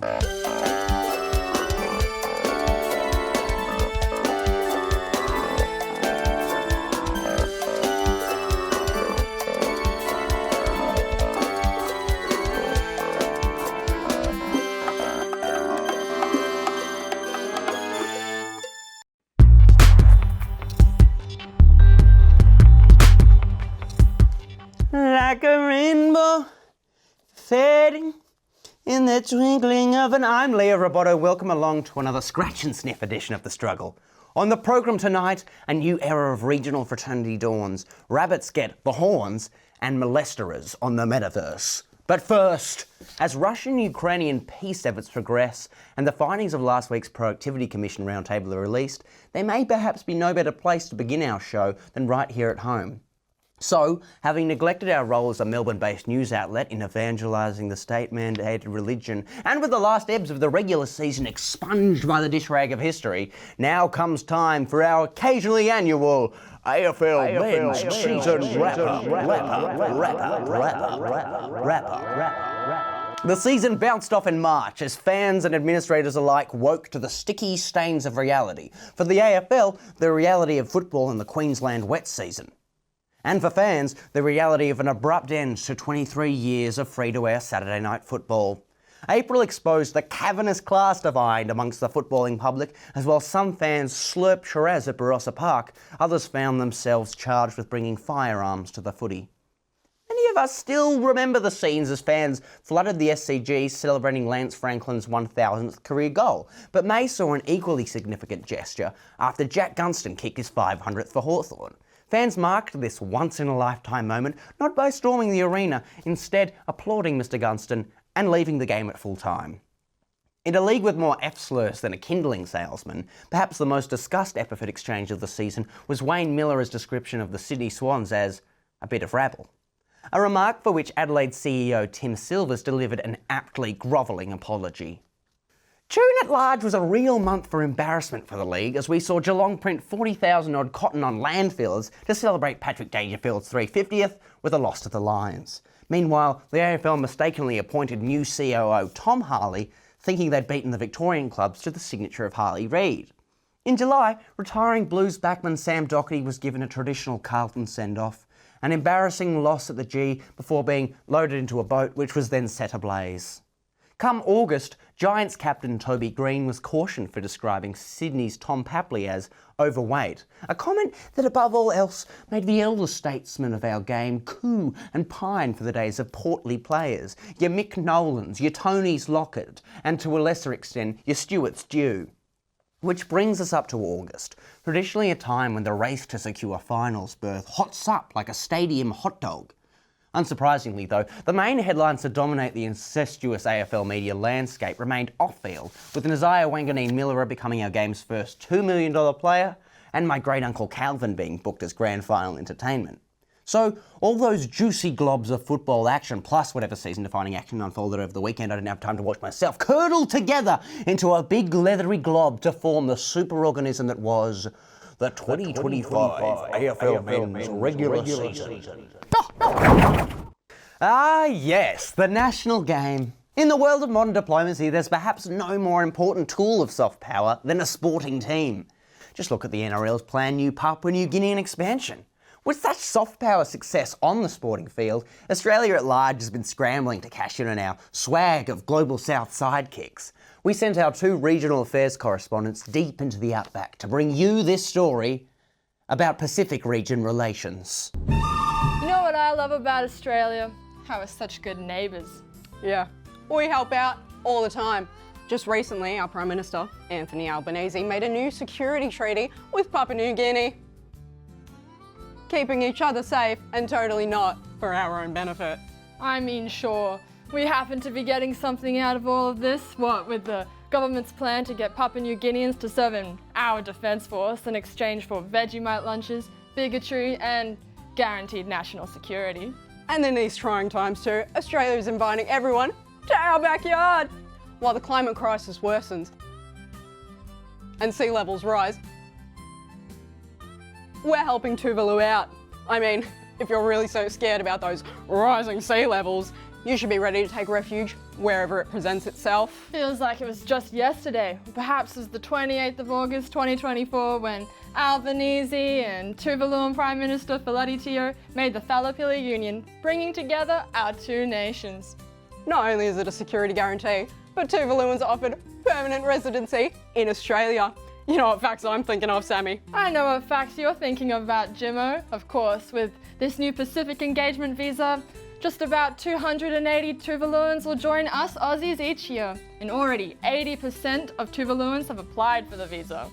Like a rainbow fading in the twinkling of an eye. I'm Leo Roboto. Welcome along to another scratch and sniff edition of The Struggle. On the programme tonight, a new era of regional fraternity dawns. Rabbits get the horns and molesterers on the metaverse. But first, as Russian-Ukrainian peace efforts progress and the findings of last week's Productivity Commission roundtable are released, there may perhaps be no better place to begin our show than right here at home. So, having neglected our role as a Melbourne-based news outlet in evangelising the state-mandated religion, and with the last ebbs of the regular season expunged by the dish rag of history, now comes time for our occasionally annual AFL Men's Season Wrap-Up. The season bounced off in March as fans and administrators alike woke to the sticky stains of reality. For the AFL, the reality of football in the Queensland wet season. And for fans, the reality of an abrupt end to 23 years of free-to-air Saturday night football. April exposed the cavernous class divide amongst the footballing public, as while some fans slurped Shiraz at Barossa Park, others found themselves charged with bringing firearms to the footy. Many of us still remember the scenes as fans flooded the SCG celebrating Lance Franklin's 1,000th career goal, but May saw an equally significant gesture after Jack Gunston kicked his 500th for Hawthorn. Fans marked this once-in-a-lifetime moment not by storming the arena, instead applauding Mr Gunston and leaving the game at full time. In a league with more F-slurs than a kindling salesman, perhaps the most discussed epithet exchange of the season was Wayne Miller's description of the Sydney Swans as a bit of rabble. A remark for which Adelaide CEO Tim Silvers delivered an aptly grovelling apology. June at large was a real month for embarrassment for the league as we saw Geelong print 40,000 odd cotton on landfillers to celebrate Patrick Dangerfield's 350th with a loss to the Lions. Meanwhile, the AFL mistakenly appointed new COO Tom Harley, thinking they'd beaten the Victorian clubs to the signature of Harley Reid. In July, retiring Blues backman Sam Docherty was given a traditional Carlton send-off, an embarrassing loss at the G before being loaded into a boat which was then set ablaze. Come August, Giants captain Toby Green was cautioned for describing Sydney's Tom Papley as overweight, a comment that above all else made the elder statesmen of our game coo and pine for the days of portly players, your Mick Nolans, your Tonys Lockett, and to a lesser extent, your Stuarts Dew. Which brings us up to August, traditionally a time when the race to secure finals berth hots up like a stadium hot dog. Unsurprisingly though, the main headlines to dominate the incestuous AFL media landscape remained off-field, with Nasiah Wanganeen-Miller becoming our game's first $2 million player, and my great-uncle Calvin being booked as grand final entertainment. So, all those juicy globs of football action, plus whatever season-defining action unfolded over the weekend I didn't have time to watch myself, curdled together into a big leathery glob to form the superorganism that was the 2025 AFL Men's regular season. Ah yes, the national game. In the world of modern diplomacy, there's perhaps no more important tool of soft power than a sporting team. Just look at the NRL's planned new Papua New Guinean expansion. With such soft power success on the sporting field, Australia at large has been scrambling to cash in on our swag of Global South sidekicks. We sent our two regional affairs correspondents deep into the outback to bring you this story about Pacific region relations. You know what I love about Australia? How we're such good neighbours. Yeah, we help out all the time. Just recently, our Prime Minister, Anthony Albanese, made a new security treaty with Papua New Guinea. Keeping each other safe and totally not for our own benefit. I mean, sure, we happen to be getting something out of all of this, what with the government's plan to get Papua New Guineans to serve in our defence force in exchange for Vegemite lunches, bigotry and guaranteed national security. And in these trying times too, Australia is inviting everyone to our backyard. While the climate crisis worsens and sea levels rise, we're helping Tuvalu out. I mean, if you're really so scared about those rising sea levels, You should be ready to take refuge wherever it presents itself. Feels like it was just yesterday, or perhaps it was the 28th of August 2024 when Albanese and Tuvaluan Prime Minister Falati Tio made the Thalapili Union, bringing together our two nations. Not only is it a security guarantee, but Tuvaluans are offered permanent residency in Australia. You know what facts I'm thinking of, Sammy? I know what facts you're thinking about, Jimmo. Of course, with this new Pacific Engagement visa, just about 280 Tuvaluans will join us Aussies each year, and already 80% of Tuvaluans have applied for the visa.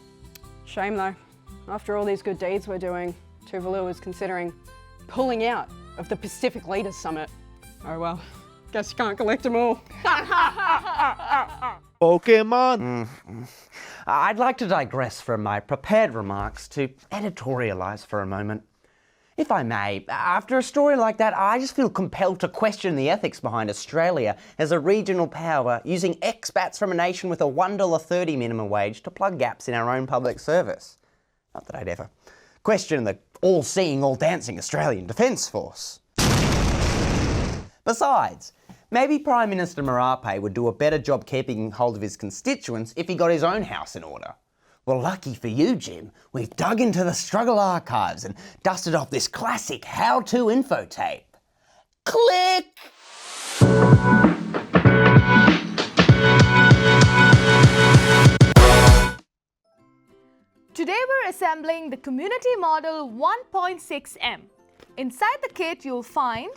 Shame though. After all these good deeds we're doing, Tuvalu is considering pulling out of the Pacific Leaders Summit. Oh well, guess you can't collect them all. Pokemon! I'd like to digress from my prepared remarks to editorialise for a moment. If I may, after a story like that, I just feel compelled to question the ethics behind Australia as a regional power using expats from a nation with a $1.30 minimum wage to plug gaps in our own public service. Not that I'd ever question the all-seeing, all-dancing Australian Defence Force. Besides, maybe Prime Minister Marape would do a better job keeping hold of his constituents if he got his own house in order. Well, lucky for you, Jim, we've dug into the struggle archives and dusted off this classic how-to info tape. Click! Today we're assembling the Community Model 1.6M. Inside the kit you'll find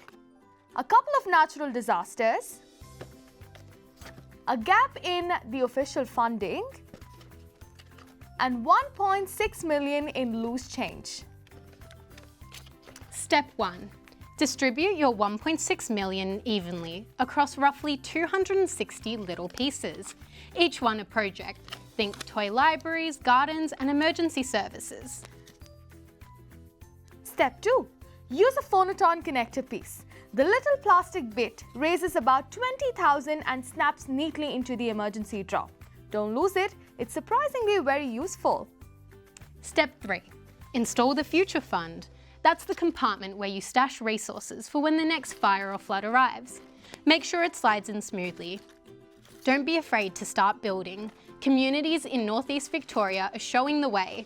a couple of natural disasters, a gap in the official funding, and 1.6 million in loose change. Step 1. Distribute your 1.6 million evenly across roughly 260 little pieces, each one a project. Think toy libraries, gardens, and emergency services. Step 2. Use a phonoton connector piece. The little plastic bit raises about 20,000 and snaps neatly into the emergency drop. Don't lose it, it's surprisingly very useful. Step 3. Install the Future Fund. That's the compartment where you stash resources for when the next fire or flood arrives. Make sure it slides in smoothly. Don't be afraid to start building. Communities in Northeast Victoria are showing the way.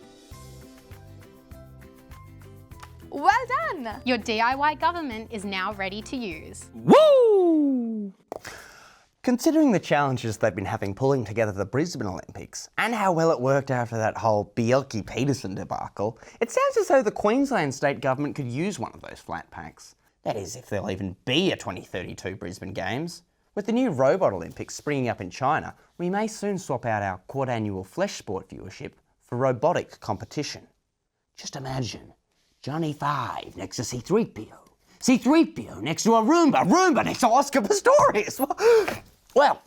Well done! Your DIY government is now ready to use. Woo! Considering the challenges they've been having pulling together the Brisbane Olympics, and how well it worked after that whole Bjelke-Petersen debacle, it sounds as though the Queensland state government could use one of those flat packs. That is, if there'll even be a 2032 Brisbane Games. With the new robot Olympics springing up in China, we may soon swap out our quad-annual flesh sport viewership for robotic competition. Just imagine, Johnny 5 next to C-3PO, C-3PO next to a Roomba next to Oscar Pistorius. Well,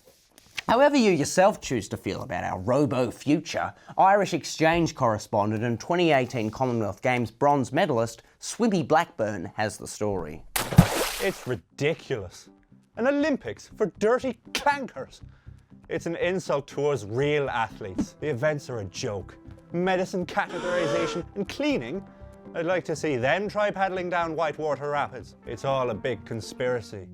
however you yourself choose to feel about our robo-future, Irish exchange correspondent and 2018 Commonwealth Games bronze medalist Swimmy Blackburn has the story. It's ridiculous. An Olympics for dirty clankers. It's an insult to us real athletes. The events are a joke. Medicine, catheterization and cleaning? I'd like to see them try paddling down Whitewater Rapids. It's all a big conspiracy.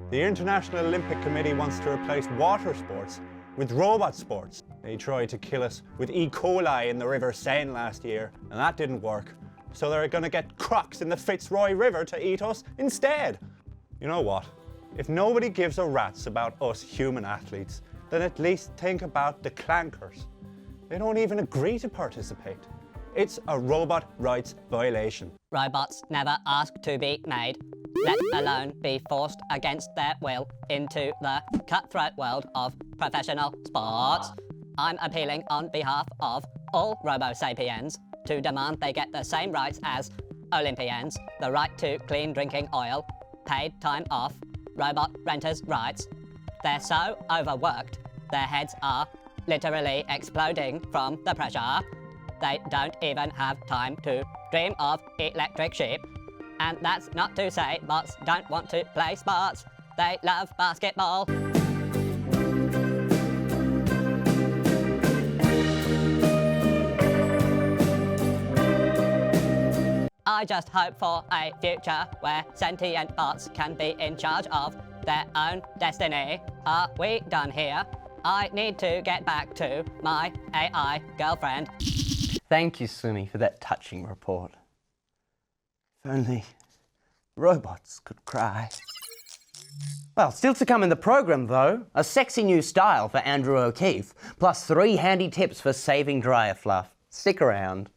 The International Olympic Committee wants to replace water sports with robot sports. They tried to kill us with E. coli in the River Seine last year, and that didn't work. So they're gonna get crocs in the Fitzroy River to eat us instead. You know what? If nobody gives a rat's about us human athletes, then at least think about the clankers. They don't even agree to participate. It's a robot rights violation. Robots never ask to be made, let alone be forced against their will into the cutthroat world of professional sports. I'm appealing on behalf of all Robo-sapiens to demand they get the same rights as Olympians, the right to clean drinking oil, paid time off, robot renters' rights. They're so overworked, their heads are literally exploding from the pressure. They don't even have time to dream of electric sheep. And that's not to say bots don't want to play sports. They love basketball. I just hope for a future where sentient bots can be in charge of their own destiny. Are we done here? I need to get back to my AI girlfriend. Thank you, Sumi, for that touching report. If only robots could cry. Well, still to come in the program though, a sexy new style for Andrew O'Keefe, plus 3 handy tips for saving dryer fluff. Stick around.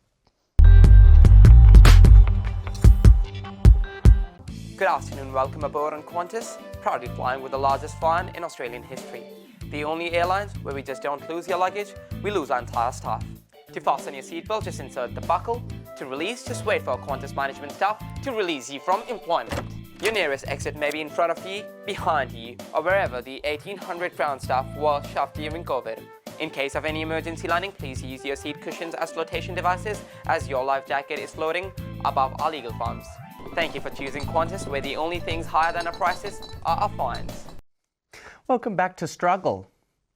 Good afternoon, welcome aboard on Qantas, proudly flying with the largest flying in Australian history. The only airlines where we just don't lose your luggage, we lose our entire staff. To fasten your seatbelt, just insert the buckle. To release, just wait for our Qantas management staff to release you from employment. Your nearest exit may be in front of you, behind you, or wherever the 1,800 ground staff was shoved during COVID. In case of any emergency landing, please use your seat cushions as flotation devices, as your life jacket is floating above our legal funds. Thank you for choosing Qantas, where the only things higher than our prices are our fines. Welcome back to Struggle.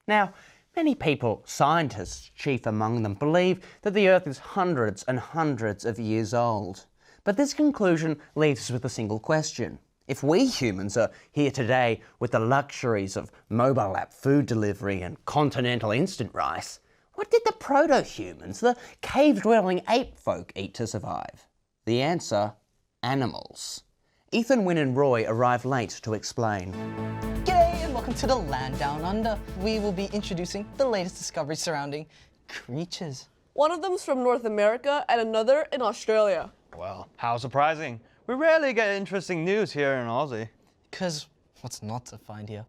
Now, many people, scientists chief among them, believe that the Earth is hundreds and hundreds of years old. But this conclusion leaves us with a single question. If we humans are here today with the luxuries of mobile app food delivery and continental instant rice, what did the proto-humans, the cave-dwelling ape folk, eat to survive? The answer: animals. Ethan, Wynne and Roy arrive late to explain. G'day and welcome to the Land Down Under. We will be introducing the latest discoveries surrounding creatures. One of them's from North America and another in Australia. Well, how surprising. We rarely get interesting news here in Aussie. Because what's not to find here?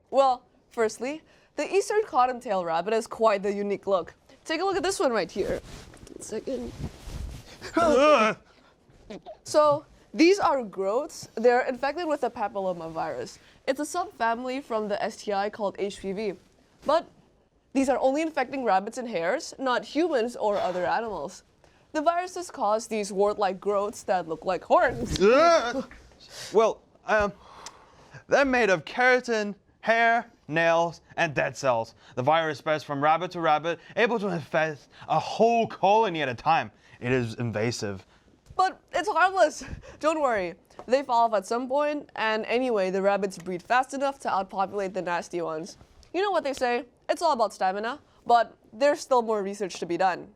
Well, firstly, the eastern cottontail rabbit has quite the unique look. Take a look at this one right here. 1 second. So, these are growths. They're infected with the papillomavirus. It's a subfamily from the STI called HPV. But these are only infecting rabbits and hares, not humans or other animals. The viruses cause these wart-like growths that look like horns. Well, they're made of keratin, hair, nails, and dead cells. The virus spreads from rabbit to rabbit, able to infect a whole colony at a time. It is invasive. But it's harmless. Don't worry. They fall off at some point, and anyway, the rabbits breed fast enough to outpopulate the nasty ones. You know what they say? It's all about stamina, but there's still more research to be done.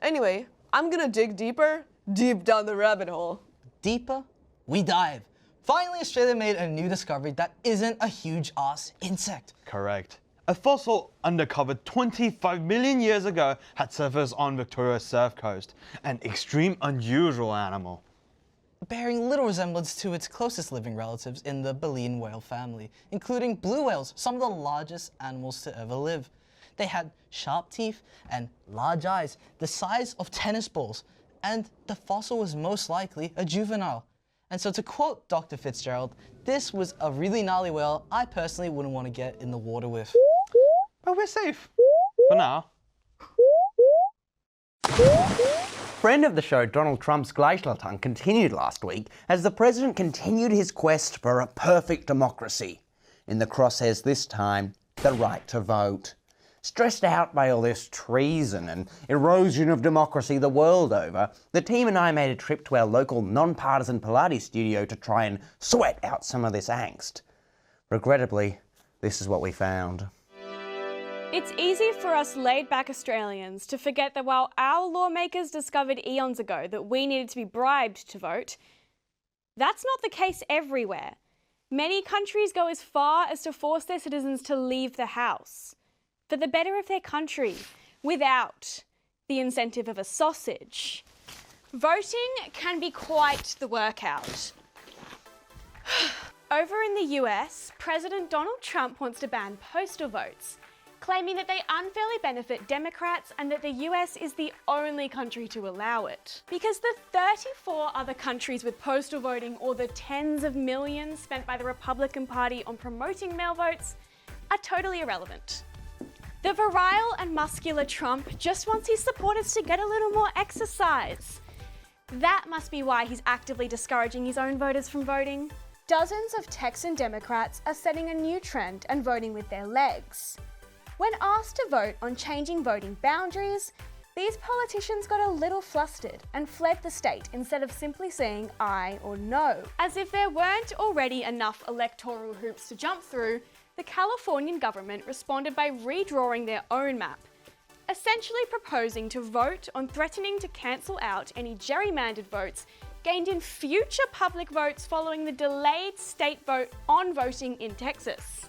Anyway, I'm gonna dig deeper, deep down the rabbit hole. Deeper, we dive. Finally, Australia made a new discovery that isn't a huge-ass insect. Correct. A fossil uncovered 25 million years ago had surfaced on Victoria's surf coast. An extreme unusual animal. Bearing little resemblance to its closest living relatives in the baleen whale family, including blue whales, some of the largest animals to ever live. They had sharp teeth and large eyes, the size of tennis balls, and the fossil was most likely a juvenile. And so to quote Dr. Fitzgerald, this was a really gnarly whale I personally wouldn't want to get in the water with. But we're safe. For now. Friend of the show, Donald Trump's glacial tongue continued last week as the president continued his quest for a perfect democracy. In the crosshairs this time, the right to vote. Stressed out by all this treason and erosion of democracy the world over, the team and I made a trip to our local non-partisan Pilates studio to try and sweat out some of this angst. Regrettably, this is what we found. It's easy for us laid-back Australians to forget that while our lawmakers discovered eons ago that we needed to be bribed to vote, that's not the case everywhere. Many countries go as far as to force their citizens to leave the house for the better of their country, without the incentive of a sausage. Voting can be quite the workout. Over in the US, President Donald Trump wants to ban postal votes, claiming that they unfairly benefit Democrats and that the US is the only country to allow it. Because the 34 other countries with postal voting, or the tens of millions spent by the Republican Party on promoting mail votes, are totally irrelevant. The virile and muscular Trump just wants his supporters to get a little more exercise. That must be why he's actively discouraging his own voters from voting. Dozens of Texan Democrats are setting a new trend and voting with their legs. When asked to vote on changing voting boundaries, These politicians got a little flustered and fled the state instead of simply saying aye or no. As if there weren't already enough electoral hoops to jump through, the Californian government responded by redrawing their own map, essentially proposing to vote on threatening to cancel out any gerrymandered votes gained in future public votes following the delayed state vote on voting in Texas.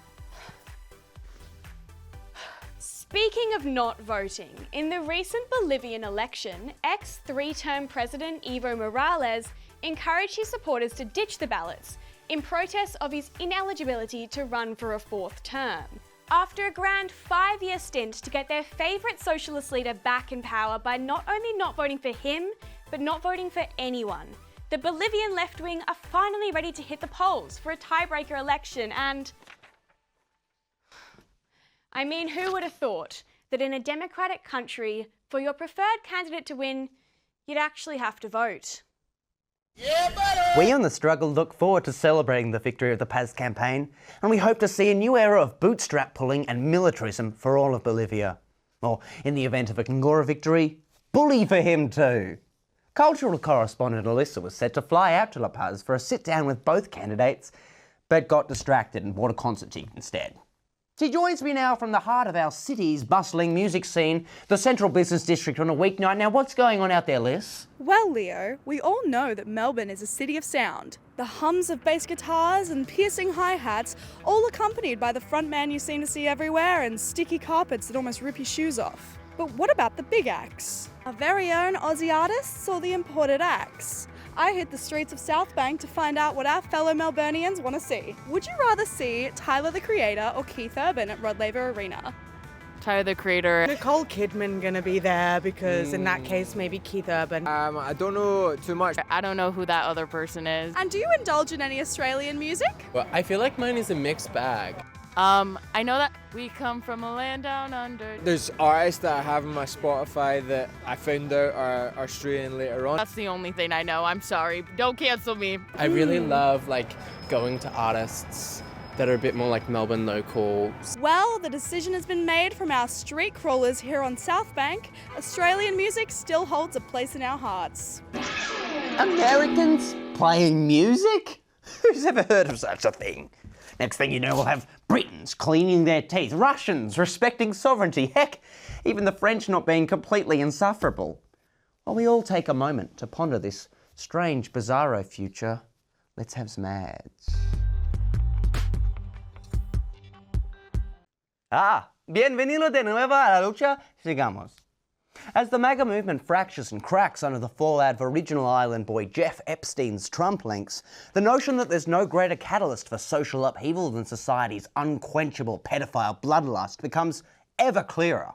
Speaking of not voting, in the recent Bolivian election, ex-3-term President Evo Morales encouraged his supporters to ditch the ballots in protest of his ineligibility to run for a 4th term. After a grand 5-year stint to get their favourite socialist leader back in power by not only not voting for him, but not voting for anyone, the Bolivian left wing are finally ready to hit the polls for a tiebreaker election and... I mean, who would have thought that in a democratic country, for your preferred candidate to win, you'd actually have to vote? We on The Struggle look forward to celebrating the victory of the Paz campaign, and we hope to see a new era of bootstrap pulling and militarism for all of Bolivia. Or, in the event of a Ngora victory, bully for him too. Cultural correspondent Alyssa was set to fly out to La Paz for a sit-down with both candidates, but got distracted and bought a concert ticket instead. She joins me now from the heart of our city's bustling music scene, the central business district on a weeknight. Now, what's going on out there, Liz? Well, Leo, we all know that Melbourne is a city of sound. The hums of bass guitars and piercing hi-hats, all accompanied by the frontman you seem to see everywhere and sticky carpets that almost rip your shoes off. But what about the big acts? Our very own Aussie artists or the imported acts? I hit the streets of South Bank to find out what our fellow Melburnians want to see. Would you rather see Tyler the Creator or Keith Urban at Rod Laver Arena? Tyler the Creator. Nicole Kidman gonna be there because in that case maybe Keith Urban. I don't know too much. I don't know who that other person is. And do you indulge in any Australian music? Well, I feel like mine is a mixed bag. I know that we come from a land down under. There's artists that I have on my Spotify that I found out are Australian later on. That's the only thing I know. I'm sorry. Don't cancel me. I really love going to artists that are a bit more like Melbourne local. Well, the decision has been made from our street crawlers here on South Bank. Australian music still holds a place in our hearts. Americans playing music? Who's ever heard of such a thing? Next thing you know, we'll have Britons cleaning their teeth, Russians respecting sovereignty, heck, even the French not being completely insufferable. While we all take a moment to ponder this strange, bizarro future, let's have some ads. Bienvenido de nuevo a la lucha, sigamos. As the MAGA movement fractures and cracks under the fallout of original island boy Jeff Epstein's Trump links, the notion that there's no greater catalyst for social upheaval than society's unquenchable pedophile bloodlust becomes ever clearer.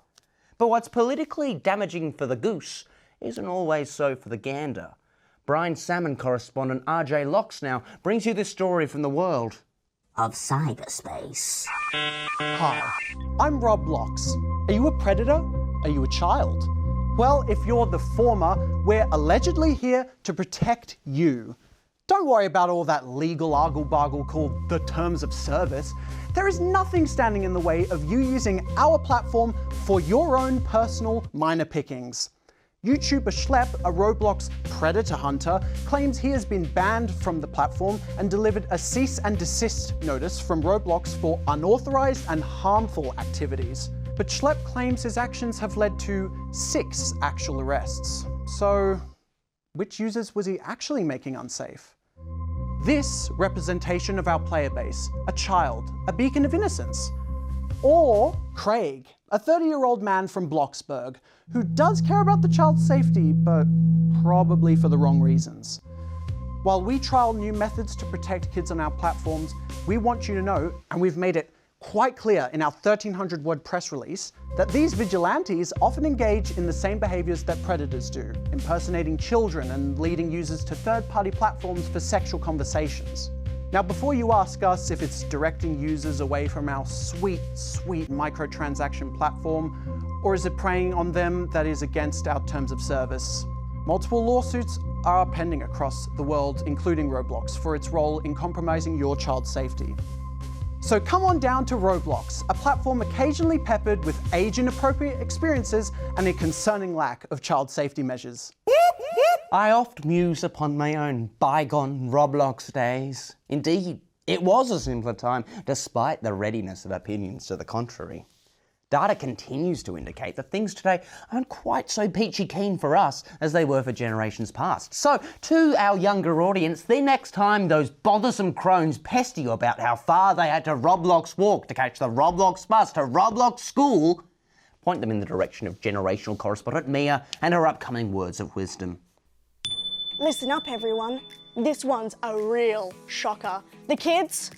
But what's politically damaging for the goose isn't always so for the gander. Brine Salmon correspondent RJ Locks now brings you this story from the world of cyberspace. Hi, I'm Rob Locks. Are you a predator? Are you a child? Well, if you're the former, we're allegedly here to protect you. Don't worry about all that legal argle-bargle called the terms of service. There is nothing standing in the way of you using our platform for your own personal minor pickings. YouTuber Schlepp, a Roblox predator hunter, claims he has been banned from the platform and delivered a cease and desist notice from Roblox for unauthorized and harmful activities. But Schlepp claims his actions have led to 6 actual arrests. So, which users was he actually making unsafe? This representation of our player base, a child, a beacon of innocence. Or Craig, a 30-year-old man from Bloxburg, who does care about the child's safety, but probably for the wrong reasons. While we trial new methods to protect kids on our platforms, we want you to know, and we've made it quite clear in our 1,300-word press release, that these vigilantes often engage in the same behaviors that predators do, impersonating children and leading users to third-party platforms for sexual conversations. Now, before you ask us if it's directing users away from our sweet, sweet microtransaction platform, or is it preying on them that is against our terms of service, multiple lawsuits are pending across the world, including Roblox, for its role in compromising your child's safety. So come on down to Roblox, a platform occasionally peppered with age-inappropriate experiences and a concerning lack of child safety measures. I oft muse upon my own bygone Roblox days. Indeed, it was a simpler time, despite the readiness of opinions to the contrary. Data continues to indicate that things today aren't quite so peachy keen for us as they were for generations past. So, to our younger audience, the next time those bothersome crones pester you about how far they had to Roblox walk to catch the Roblox bus to Roblox school, point them in the direction of generational correspondent Mia and her upcoming words of wisdom. Listen up, everyone. This one's a real shocker. The kids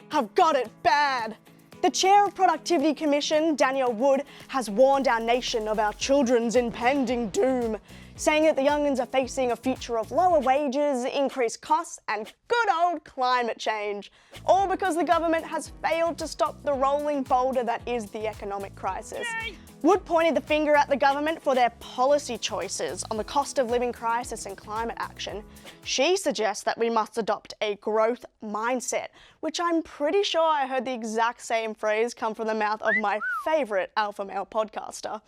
have got it bad. The chair of Productivity Commission, Danielle Wood, has warned our nation of our children's impending doom, saying that the young'uns are facing a future of lower wages, increased costs, and good old climate change. All because the government has failed to stop the rolling boulder that is the economic crisis. Yay! Wood pointed the finger at the government for their policy choices on the cost of living crisis and climate action. She suggests that we must adopt a growth mindset, which I'm pretty sure I heard the exact same phrase come from the mouth of my favourite alpha male podcaster.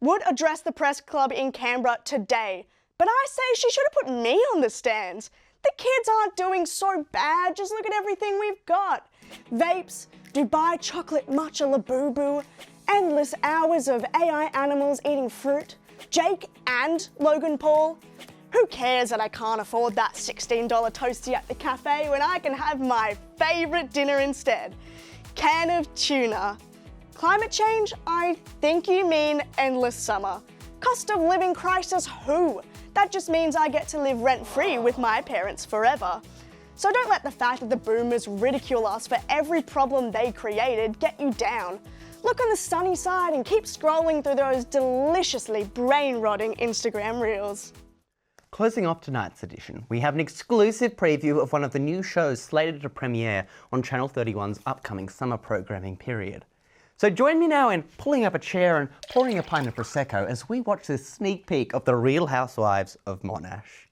Wood addressed the press club in Canberra today, but I say she should have put me on the stands. The kids aren't doing so bad, just look at everything we've got. Vapes, Dubai chocolate matcha labubu, endless hours of AI animals eating fruit, Jake and Logan Paul. Who cares that I can't afford that $16 toastie at the cafe when I can have my favourite dinner instead? Can of tuna. Climate change? I think you mean endless summer. Cost of living crisis? Who? That just means I get to live rent-free with my parents forever. So don't let the fact that the boomers ridicule us for every problem they created get you down. Look on the sunny side and keep scrolling through those deliciously brain-rotting Instagram reels. Closing off tonight's edition, we have an exclusive preview of one of the new shows slated to premiere on Channel 31's upcoming summer programming period. So join me now in pulling up a chair and pouring a pint of Prosecco as we watch this sneak peek of the Real Housewives of Monash.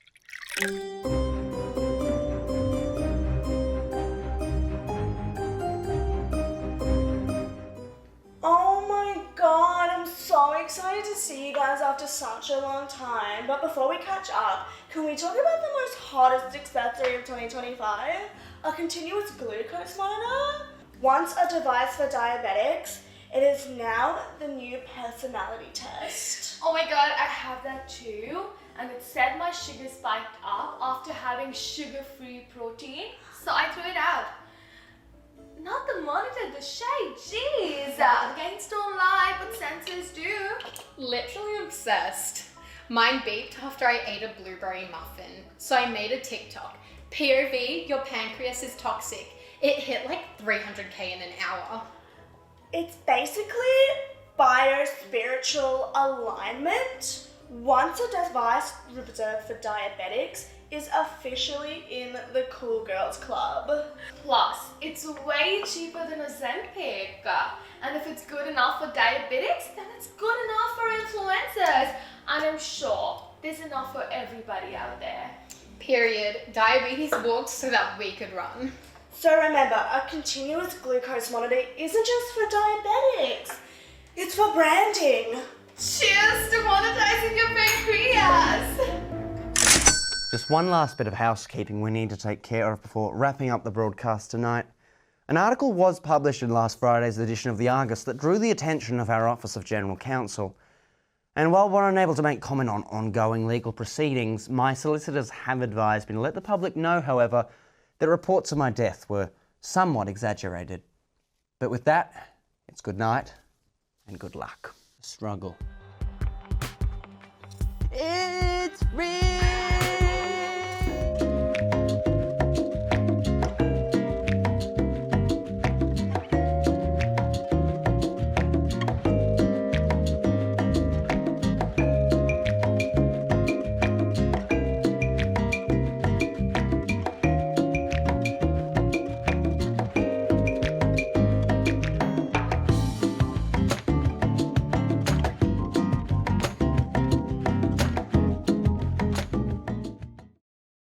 Oh my god, I'm so excited to see you guys after such a long time. But before we catch up, can we talk about the most hottest accessory of 2025? A continuous glucose monitor? Once a device for diabetics, it is now the new personality test. Oh my god, I have that too. And it said my sugar spiked up after having sugar-free protein, so I threw it out. Not the monitor, the shade, jeez. Gains don't lie, but sensors do. Literally obsessed. Mine beeped after I ate a blueberry muffin, so I made a TikTok. POV, your pancreas is toxic. It hit like 300k in an hour. It's basically biospiritual alignment. Once a device reserved for diabetics is officially in the cool girls club. Plus, it's way cheaper than Ozempic. And if it's good enough for diabetics, then it's good enough for influencers. And I'm sure there's enough for everybody out there. Period. Diabetes walked so that we could run. So remember, a continuous glucose monitor isn't just for diabetics. It's for branding. Cheers to monetizing your pancreas! Just one last bit of housekeeping we need to take care of before wrapping up the broadcast tonight. An article was published in last Friday's edition of the Argus that drew the attention of our Office of General Counsel. And while we're unable to make comment on ongoing legal proceedings, my solicitors have advised me to let the public know, however, that reports of my death were somewhat exaggerated. But with that, it's good night and good luck. Struggle. It's real.